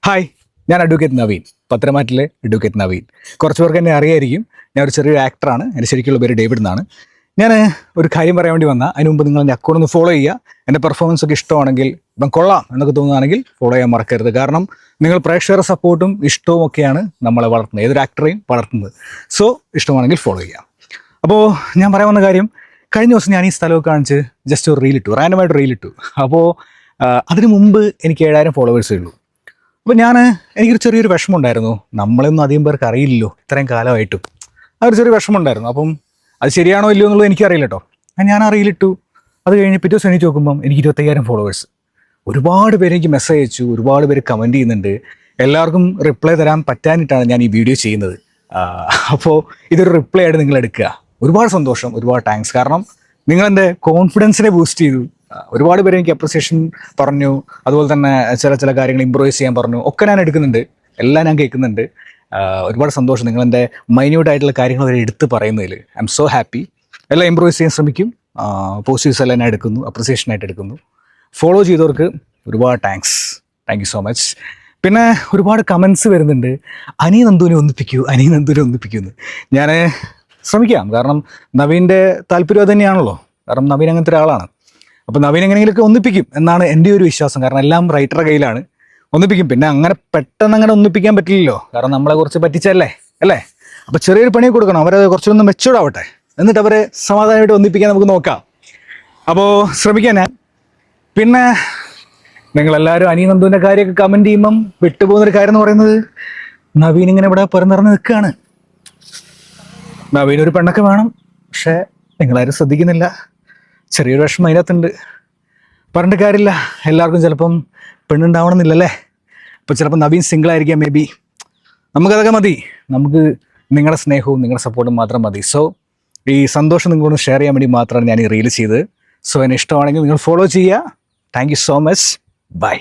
Hi, ഞാൻ advocate Naveen, പത്തനംതിട്ടയിലെ advocate Naveen. കുറച്ച് പേർക്ക് എന്നെ അറിയായിരിക്കും. ഞാൻ ഒരു ചെറിയൊരു ആക്ടറാണ്. എൻ്റെ ശരിക്കുള്ള പേര് ഡേവിഡ് എന്നാണ്. ഞാൻ ഒരു കാര്യം പറയാൻ വേണ്ടി വന്നാൽ അതിന് മുമ്പ് നിങ്ങൾ എൻ്റെ അക്കൗണ്ട് ഒന്ന് ഫോളോ ചെയ്യുക. എൻ്റെ പെർഫോമൻസ് ഒക്കെ ഇഷ്ടമാണെങ്കിൽ, ഇപ്പം കൊള്ളാം എന്നൊക്കെ തോന്നുകയാണെങ്കിൽ ഫോളോ ചെയ്യാൻ മറക്കരുത്. കാരണം നിങ്ങൾ പ്രേക്ഷകരുടെ സപ്പോർട്ടും ഇഷ്ടവും ഒക്കെയാണ് നമ്മളെ വളർത്തുന്നത്, ഏതൊരു ആക്ടറെയും വളർത്തുന്നത്. സോ ഇഷ്ടമാണെങ്കിൽ ഫോളോ ചെയ്യുക. അപ്പോൾ ഞാൻ പറയാൻ വന്ന കാര്യം, കഴിഞ്ഞ ദിവസം ഞാൻ ഈ സ്ഥലമൊക്കെ കാണിച്ച് ജസ്റ്റ് ഒരു റീലിട്ടു, റാൻഡമായിട്ട് റീലിട്ടു. അപ്പോൾ അതിന് മുമ്പ് എനിക്ക് 7000 ഫോളോവേഴ്സേ ഉള്ളൂ. അപ്പോൾ എനിക്കൊരു ചെറിയൊരു വിഷമമുണ്ടായിരുന്നു. നമ്മളൊന്നും അധികം പേർക്ക് അറിയില്ലല്ലോ ഇത്രയും കാലമായിട്ടും. ആ ഒരു ചെറിയ വിഷമമുണ്ടായിരുന്നു. അപ്പം അത് ശരിയാണോ ഇല്ലയോ എന്നുള്ളത് എനിക്കറിയില്ല കേട്ടോ. ഞാൻ ആ റീലിട്ടു. അത് കഴിഞ്ഞ് പിറ്റേ ദിവസം എണീറ്റ് നോക്കുമ്പം എനിക്ക് 25000 ഫോളോവേഴ്സ്. ഒരുപാട് പേര് എനിക്ക് മെസ്സേജ് അയച്ചു, ഒരുപാട് പേര് കമൻറ്റ് ചെയ്യുന്നുണ്ട്. എല്ലാവർക്കും റിപ്ലൈ തരാൻ പറ്റാനിട്ടാണ് ഞാൻ ഈ വീഡിയോ ചെയ്യുന്നത്. അപ്പോൾ ഇതൊരു റിപ്ലൈ ആയിട്ട് നിങ്ങൾ എടുക്കുക. ഒരുപാട് സന്തോഷം, ഒരുപാട് താങ്ക്സ്. കാരണം നിങ്ങളെൻ്റെ കോൺഫിഡൻസിനെ ബൂസ്റ്റ് ചെയ്തു. ഒരുപാട് പേര് എനിക്ക് അപ്രിസിയേഷൻ പറഞ്ഞു. അതുപോലെ തന്നെ ചില കാര്യങ്ങൾ ഇമ്പ്രൂവൈസ് ചെയ്യാൻ പറഞ്ഞു. ഒക്കെ ഞാൻ എടുക്കുന്നുണ്ട്, എല്ലാം ഞാൻ കേൾക്കുന്നുണ്ട്. ഒരുപാട് സന്തോഷം നിങ്ങളെൻ്റെ മൈന്യൂട്ട് ആയിട്ടുള്ള കാര്യങ്ങൾ വരെ എടുത്ത് പറയുന്നതിൽ. I M so happy. എല്ലാം ഇമ്പ്രൂവൈസ് ചെയ്യാൻ ശ്രമിക്കും. പോസിറ്റീവ്സ് എല്ലാം ഞാൻ എടുക്കുന്നു, അപ്രിസിയേഷനായിട്ട് എടുക്കുന്നു. ഫോളോ ചെയ്തവർക്ക് ഒരുപാട് thanks. Thank you so much. പിന്നെ ഒരുപാട് കമൻസ് വരുന്നുണ്ട്, അനി നന്ദുവിനെ ഒന്നിപ്പിക്കുമെന്ന്. ഞാൻ ശ്രമിക്കാം. കാരണം നവീൻ്റെ താല്പര്യം അത് തന്നെയാണല്ലോ. കാരണം നവീൻ അങ്ങനത്തെ ഒരാളാണ്. അപ്പോൾ നവീൻ എങ്ങനെയെങ്കിലുമൊക്കെ ഒന്നിപ്പിക്കും എന്നാണ് എൻ്റെ ഒരു വിശ്വാസം. കാരണം എല്ലാം റൈറ്ററുടെ കയ്യിലാണ്. ഒന്നിപ്പിക്കും. പിന്നെ അങ്ങനെ പെട്ടെന്ന് അങ്ങനെ ഒന്നിപ്പിക്കാൻ പറ്റില്ലല്ലോ, കാരണം നമ്മളെ കുറച്ച് പറ്റിച്ചല്ലേ അല്ലേ. അപ്പോൾ ചെറിയൊരു പണി കൊടുക്കണം, അവരെ കുറച്ചൊന്ന് മെച്ചൂർഡ് ആവട്ടെ, എന്നിട്ട് അവരെ സമാധാനമായിട്ട് ഒന്നിപ്പിക്കാൻ നമുക്ക് നോക്കാം. അപ്പോൾ ശ്രമിക്കാം ഞാൻ. പിന്നെ നിങ്ങളെല്ലാവരും അനി നന്ദുവിൻ്റെ കാര്യമൊക്കെ കമൻറ്റ് ചെയ്യുമ്പം വിട്ടുപോകുന്നൊരു കാര്യം എന്ന് പറയുന്നത്, നവീൻ ഇങ്ങനെ ഇവിടെ പിറന്നിറങ്ങി നിൽക്കുകയാണ്. നവീൻ ഒരു പെണ്ണൊക്കെ വേണം, പക്ഷേ നിങ്ങളാരും ശ്രദ്ധിക്കുന്നില്ല. ചെറിയൊരു വിഷമം അതിനകത്തുണ്ട്. പറഞ്ഞിട്ട് കാര്യമില്ല, എല്ലാവർക്കും ചിലപ്പം പെണ്ണുണ്ടാവണമെന്നില്ലല്ലേ. അപ്പോൾ ചിലപ്പോൾ നവീൻ സിംഗിളായിരിക്കാം, മേ ബി. നമുക്കതൊക്കെ മതി. നമുക്ക് നിങ്ങളുടെ സ്നേഹവും നിങ്ങളുടെ സപ്പോർട്ടും മാത്രം മതി. സോ ഈ സന്തോഷം നിങ്ങളോട് ഷെയർ ചെയ്യാൻ വേണ്ടി മാത്രമാണ് ഞാൻ ഈ റീൽ ചെയ്തത്. സോ എന്നെ ഇഷ്ടമാണെങ്കിൽ നിങ്ങൾ ഫോളോ ചെയ്യുക. Thank you so much. By.